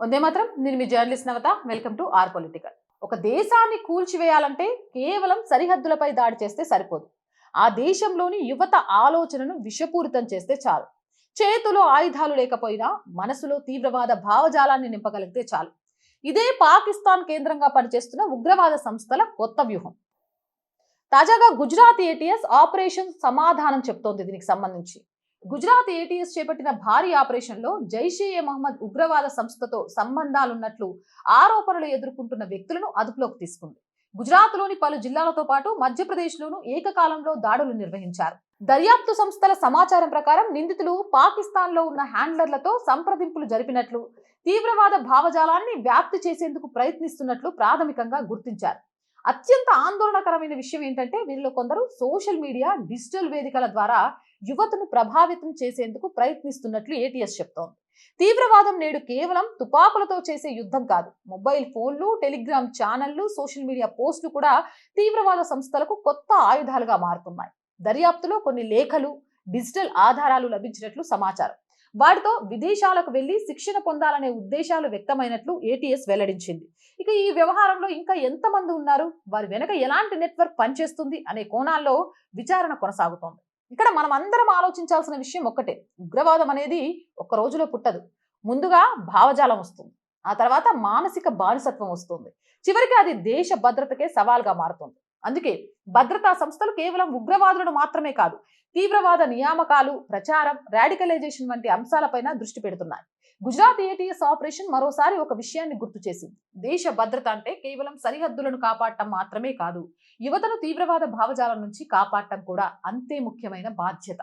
వందే మాత్రం. నేను మీ journalist Navata. Welcome to our political. ఒక దేశాన్ని కూల్చివేయాలంటే కేవలం సరిహద్దులపై దాడి చేస్తే సరిపోదు. ఆ దేశంలోని యువత ఆలోచనను విషపూరితం చేస్తే చాలు. చేతిలో ఆయుధాలు లేకపోయినా మనసులో తీవ్రవాద భావజాలాన్ని నింపగలిగితే చాలు. ఇదే పాకిస్తాన్ కేంద్రంగా పనిచేస్తున్న ఉగ్రవాద సంస్థల కొత్త వ్యూహం. తాజాగా గుజరాత్ ఏటీఎస్ ఆపరేషన్ సమాధానం చెప్తోంది దీనికి సంబంధించి. గుజరాత్ ఏటీఎస్ చేపట్టిన భారీ ఆపరేషన్ లో జైషే ఏ మహమ్మద్ ఉగ్రవాద సంస్థతో సంబంధాలున్నట్లు ఆరోపణలు ఎదుర్కొంటున్న వ్యక్తులను అదుపులోకి తీసుకుంది. గుజరాత్ లోని పలు జిల్లాలతో పాటు మధ్యప్రదేశ్ లోను ఏకకాలంలో దాడులు నిర్వహించారు. దర్యాప్తు సంస్థల సమాచారం ప్రకారం నిందితులు పాకిస్తాన్ లో ఉన్న హ్యాండ్లర్లతో సంప్రదింపులు జరిపినట్లు, తీవ్రవాద భావజాలాన్ని వ్యాప్తి చేసేందుకు ప్రయత్నిస్తున్నట్లు ప్రాథమికంగా గుర్తించారు. అత్యంత ఆందోళనకరమైన విషయం ఏంటంటే వీరిలో కొందరు సోషల్ మీడియా, డిజిటల్ వేదికల ద్వారా యువతను ప్రభావితం చేసేందుకు ప్రయత్నిస్తున్నట్లు ఏటీఎస్ చెప్తోంది. తీవ్రవాదం నేడు కేవలం తుపాకులతో చేసే యుద్ధం కాదు. మొబైల్ ఫోన్లు, టెలిగ్రామ్ ఛానళ్లు, సోషల్ మీడియా పోస్టులు కూడా తీవ్రవాద సంస్థలకు కొత్త ఆయుధాలుగా మారుతున్నాయి. దర్యాప్తులో కొన్ని లేఖలు, డిజిటల్ ఆధారాలు లభించినట్లు సమాచారం. వాటితో విదేశాలకు వెళ్లి శిక్షణ పొందాలనే ఉద్దేశాలు వ్యక్తమైనట్లు ఏటీఎస్ వెల్లడించింది. ఇక ఈ వ్యవహారంలో ఇంకా ఎంతమంది ఉన్నారు, వారి వెనక ఎలాంటి నెట్వర్క్ పనిచేస్తుంది అనే కోణాల్లో విచారణ కొనసాగుతోంది. ఇక్కడ మనం అందరం ఆలోచించాల్సిన విషయం ఒక్కటే. ఉగ్రవాదం అనేది ఒక్క రోజులో పుట్టదు. ముందుగా భావజాలం వస్తుంది, ఆ తర్వాత మానసిక బానిసత్వం వస్తుంది, చివరికి అది దేశ భద్రతకే సవాల్గా మారుతుంది. అందుకే భద్రతా సంస్థలు కేవలం ఉగ్రవాదులను మాత్రమే కాదు, తీవ్రవాద నియామకాలు, ప్రచారం, రాడికలైజేషన్ వంటి అంశాలపైన దృష్టి పెడుతున్నాయి. గుజరాత్ ఏటీఎస్ ఆపరేషన్ మరోసారి ఒక విషయాన్ని గుర్తు చేసింది. దేశ భద్రత అంటే కేవలం సరిహద్దులను కాపాడటం మాత్రమే కాదు, యువతను తీవ్రవాద భావజాలం నుంచి కాపాడటం కూడా అంతే ముఖ్యమైన బాధ్యత.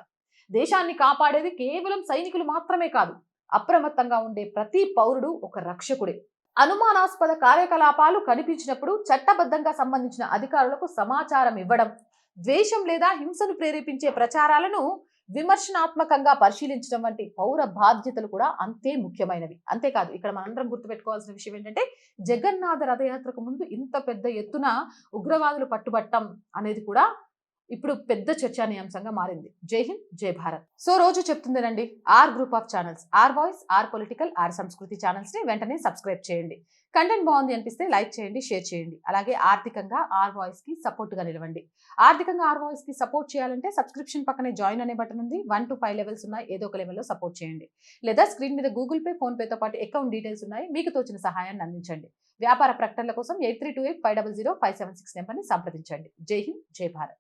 దేశాన్ని కాపాడేది కేవలం సైనికులు మాత్రమే కాదు, అప్రమత్తంగా ఉండే ప్రతి పౌరుడు ఒక రక్షకుడే. అనుమానాస్పద కార్యకలాపాలు కనిపించినప్పుడు చట్టబద్ధంగా సంబంధించిన అధికారులకు సమాచారం ఇవ్వడం, ద్వేషం లేదా హింసను ప్రేరేపించే ప్రచారాలను విమర్శనాత్మకంగా పరిశీలించడం వంటి పౌర బాధ్యతలు కూడా అంతే ముఖ్యమైనవి. అంతేకాదు, ఇక్కడ మనందరం గుర్తుపెట్టుకోవాల్సిన విషయం ఏంటంటే జగన్నాథ రథయాత్రకు ముందు ఇంత పెద్ద ఎత్తున ఉగ్రవాదులు పట్టుబట్టం అనేది కూడా ఇప్పుడు పెద్ద చర్చానీయాంశంగా మారింది. జై హింద్, జై భారత్. సో రోజు చెప్తుందేనండి, our group of channels, our voice, our political, our Samskriti channels ని వెంటనే సబ్స్క్రైబ్ చేయండి. కంటెంట్ బాగుంది అనిపిస్తే లైక్ చేయండి, షేర్ చేయండి. అలాగే ఆర్థికంగా ఆర్ వాయిస్ కి సపోర్ట్ గా నిలవండి. ఆర్థికంగా ఆర్ వాయిస్ కి సపోర్ట్ చేయాలంటే సబ్స్క్రిప్షన్ పక్కనే జాయిన్ అనే బటన్ ఉంది. 1 to 5 లెవెల్స్ ఉన్నాయి, ఏదో ఒక లెవెల్లో సపోర్ట్ చేయండి. లేదా స్క్రీన్ మీద గూగుల్ పే, ఫోన్ పేతో పాటు అకౌంట్ డీటెయిల్స్ ఉన్నాయి, మీకు తోచిన సహాయాన్ని అందించండి. వ్యాపార ప్రకటనల కోసం 8328500576 నెంబర్ని సంప్రదించండి. జై హింద్, జై భారత్.